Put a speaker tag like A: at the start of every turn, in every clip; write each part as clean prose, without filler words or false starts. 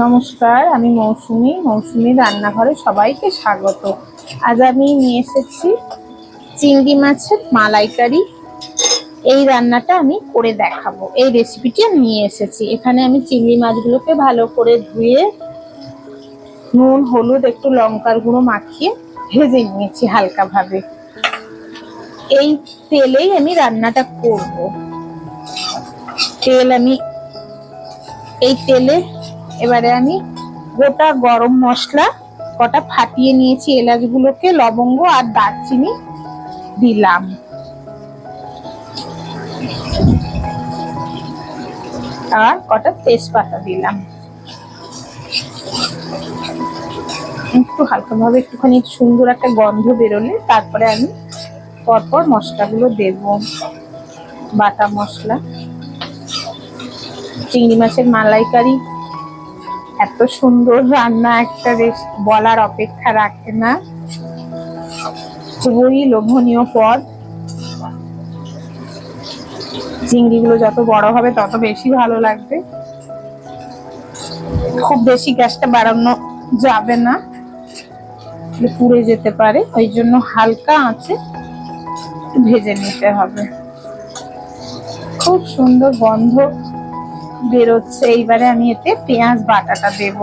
A: নমস্কার, আমি মৌসুমী রান্নাঘরে সবাইকে স্বাগত। আজ আমি নিয়ে এসেছি চিংড়ি মাছের মালাইকারি। এই রান্নাটা আমি করে দেখাবো। এই রেসিপিটি আমি নিয়ে এসেছি। এখানে আমি চিংড়ি মাছগুলোকে ভালো করে ধুয়ে নুন, হলুদ, একটু লঙ্কার গুঁড়ো মাখিয়ে ভেজে নিয়েছি হালকা ভাবে। এই তেলেই আমি রান্নাটা করব। এই তেলে এবারে আমি গোটা গরম মশলা কটা ফাটিয়ে নিয়েছি, এলাচগুলোকে, লবঙ্গ আর দারচিনি দিলাম। আর কটা তেজপাতা দিলাম। একটু হালকা ভাবে একটুখানি সুন্দর একটা গন্ধ বেরোলে তারপরে আমি পরপর মশলাগুলো দেব। বাটা মশলা, চিংড়ি মাছের মালাইকারি এত সুন্দর রান্না, একটা বলার অপেক্ষা রাখে না। খুবই লোভনীয় পদ। চিংড়িগুলো যত বড় হবে তত বেশি ভালো লাগবে। খুব বেশি গ্যাসটা বাড়ানো যাবে না, পুড়ে যেতে পারে, ওই জন্য হালকা আঁচে ভেজে নিতে হবে। খুব সুন্দর গন্ধ বেরোচ্ছে। এইবারে আমি এতে পেঁয়াজ বাটাটা দেব।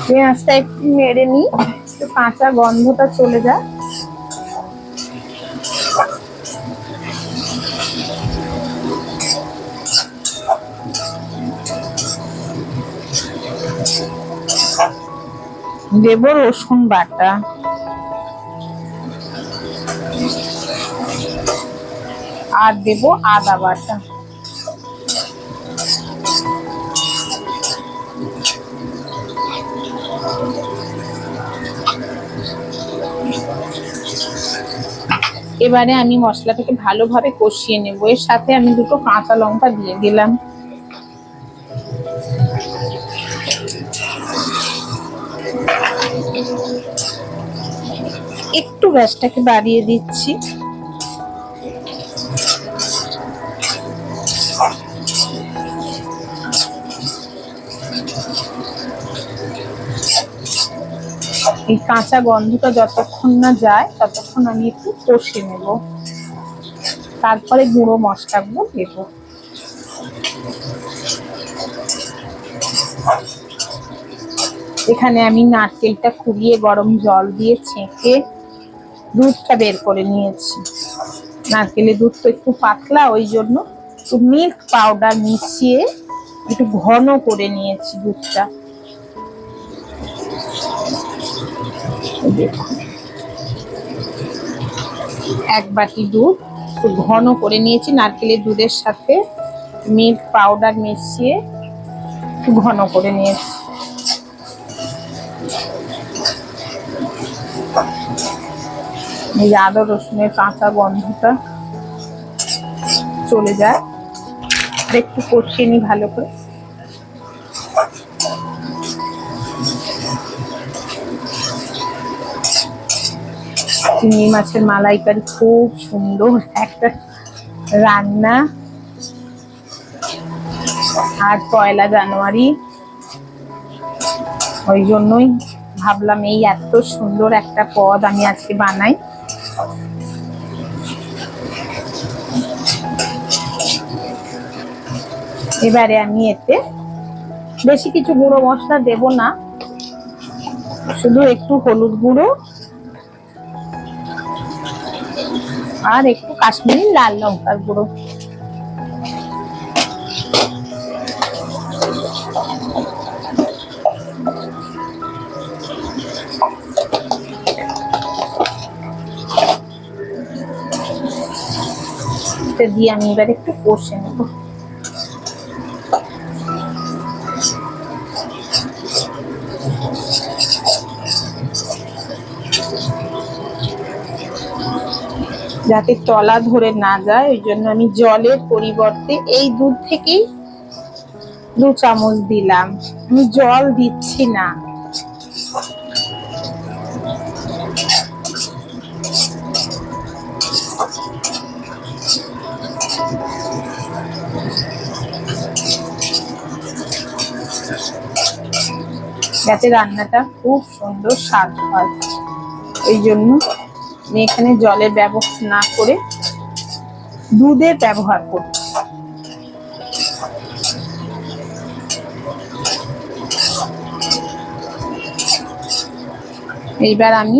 A: পেঁয়াজটা একটু নেড়ে নিই, একটু কাঁচা গন্ধটা চলে যায়। দেব রসুন বাটা, আর দেব আদা বাটা। এবারে আমি মশলাটাকে ভালোভাবে কষিয়ে নেব। এর সাথে আমি দুটো কাঁচা লঙ্কা দিয়ে দিলাম। একটু গ্যাসটাকে বাড়িয়ে দিচ্ছি। এই কাঁচা গন্ধটা যতক্ষণ না যায় ততক্ষণ আমি একটু কষে নেব। তারপরে গুঁড়ো মশলাগুলো দেব। এখানে আমি নারকেলটা কুড়িয়ে গরম জল দিয়ে ছেঁকে দুধটা বের করে নিয়েছি। নারকেলের দুধ তো একটু পাতলা, ওই জন্য একটু মিল্ক পাউডার মিশিয়ে একটু ঘন করে নিয়েছি দুধটা। এক বাটি দুধ একটু ঘন করে নিয়েছি, নারকেলের দুধের সাথে মিল্ক পাউডার মিশিয়ে একটু ঘন করে নিয়েছি। এই আদা রসুনের কাঁচা গন্ধটা চলে যায়। একটু কষিয়ে নিই ভালো করে। চিংড়ি মাছের মালাইকারি খুব সুন্দর একটা রান্না। আর 1 জানুয়ারি, ওই জন্যই ভাবলাম এই এত সুন্দর একটা পদ আমি আজকে বানাই। এবারে আমি এতে বেশি কিছু গুঁড়ো মশলা দেব না, শুধু একটু হলুদ গুঁড়ো আর একটু কাশ্মীরি লাল লঙ্কার গুঁড়ো। দিয়ে আমি এবার একটু কষে নেব। যাতে তলা ধরে না যায়, ওই জন্য আমি জলের পরিবর্তে এই দুধ থেকেই 2 চামচ দিলাম। আমি জল দিচ্ছি না। যাতে রান্নাটা খুব সুন্দর স্বাদ হয়, ওই জন্য আমি এখানে জলের ব্যবহার না করে দুধের ব্যবহার করছি। এইবার আমি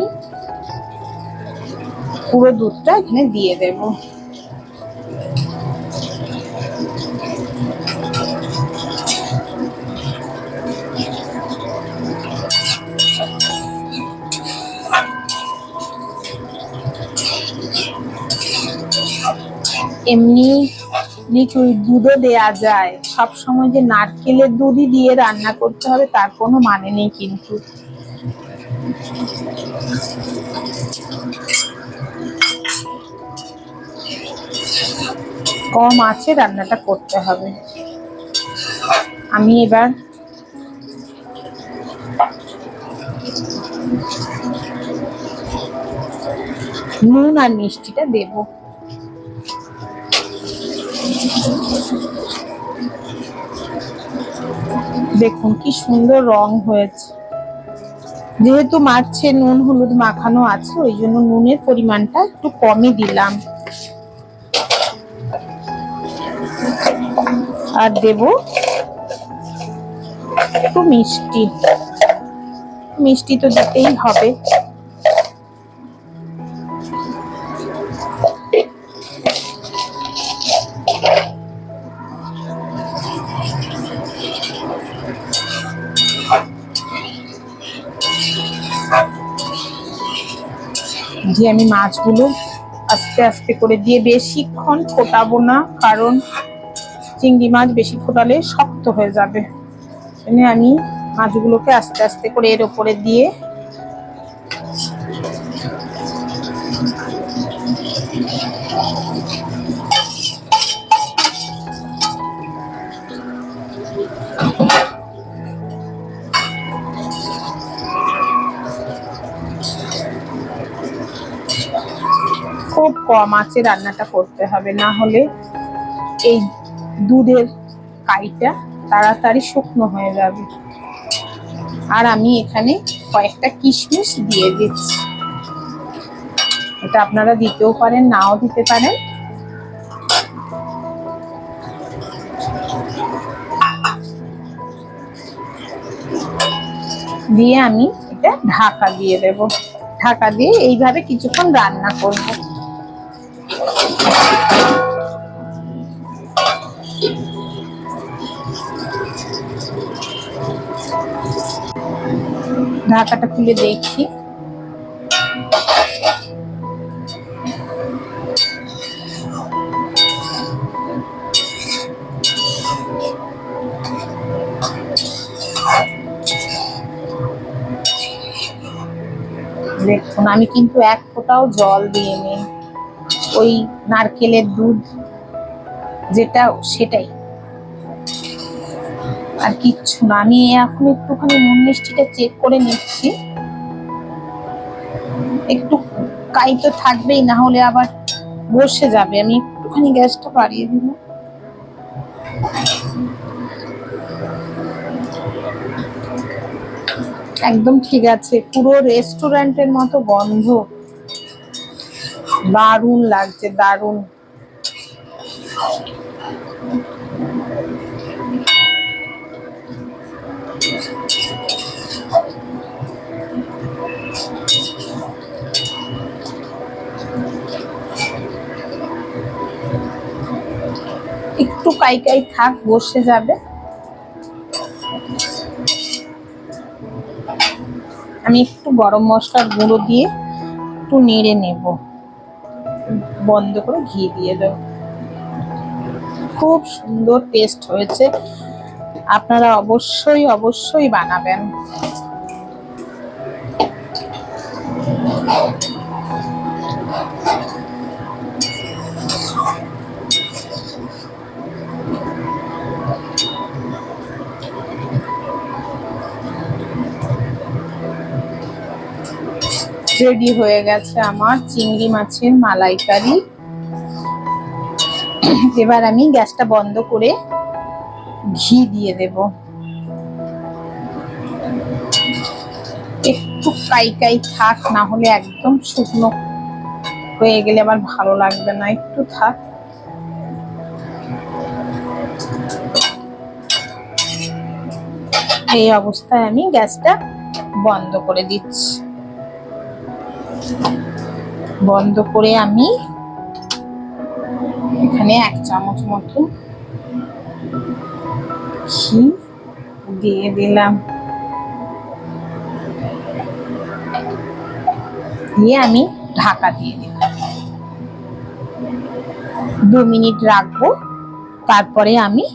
A: পুরো দুধটা এখানে দিয়ে দেব। এমনি লিকুইড দুধও দেয়া যায়, সব সময় যে নারকেলের দুধই দিয়ে রান্না করতে হবে তার কোনো মানে নেই, কিন্তু কম আঁচে রান্নাটা করতে হবে। আমি এবার নুন আর মিষ্টিটা দেব। দেখুন কি সুন্দর রং হয়েছে। যেহেতু মাছে নুন হলুদ মাখানো আছে, ওই জন্য নুনের পরিমাণটা একটু কমই দিলাম। আর দেব একটু মিষ্টি। মিষ্টি তো দিতেই হবে। যে আমি মাছগুলো আস্তে আস্তে করে দিয়ে বেশিক্ষণ ফোটাবো না, কারণ চিংড়ি মাছ বেশি ফোটালে শক্ত হয়ে যাবে। আমি মাছগুলোকে আস্তে আস্তে করে এর উপরে দিয়ে খুব কম আঁচে রান্নাটা করতে হবে, না হলে এই দুধের কাইটা তাড়াতাড়ি শুকনো হয়ে যাবে। আর আমি এখানে কয়েকটা কিশমিশ দিয়ে দিচ্ছি। এটা আপনারা দিতেও পারেন, নাও দিতে পারেন। দিয়ে আমি এটা ঢাকা দিয়ে দেব। ঢাকা দিয়ে এইভাবে কিছুক্ষণ রান্না করব। ঢাকাটা খুলে দেখি। দেখুন আমি কিন্তু এক ফোঁটাও জল দিইনি, ওই নারকেলের দুধ যেটা সেটাই, আর কিচ্ছু না। আমি এখন একটুখানি নুন মিষ্টিটা চেক করে নিচ্ছি। একটু কাই তো থাকবেই, না হলে আবার বসে যাবে। আমি একটুখানি গ্যাসটা বাড়িয়ে দিব। একদম ঠিক আছে, পুরো রেস্টুরেন্টের মতো গন্ধ, দারুণ লাগছে, দারুণ। একটু কাই কাই থাক, বসে যাবে। আমি একটু গরম মশলার গুঁড়ো দিয়ে একটু নেড়ে নেব, বন্ধ করে ঘি দিয়ে দেব। খুব সুন্দর টেস্ট হয়েছে, আপনারা অবশ্যই অবশ্যই বানাবেন। রেডি হয়ে গেছে আমার চিংড়ি মাছের মালাইকারি। এবার আমি গ্যাসটা বন্ধ করে ঘি দিয়ে দেব। একটু কাই থাক, না হলে একদম শুকনো হয়ে গেলে আবার ভালো লাগবে না, একটু থাক। এই অবস্থায় আমি গ্যাসটা বন্ধ করে দিচ্ছি। বন্ধ করে আমি এখানে 1 চামচ মতো ঘি দিয়ে দিলাম। দিয়ে আমি ঢাকা দিয়ে দিলাম। 2 মিনিট রাখবো, তারপরে আমি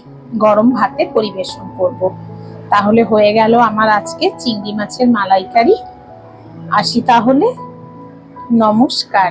A: গরম ভাতে পরিবেশন করব। তাহলে হয়ে গেল আমার আজকে চিংড়ি মাছের মালাইকারি। আসি তাহলে, নমস্কার।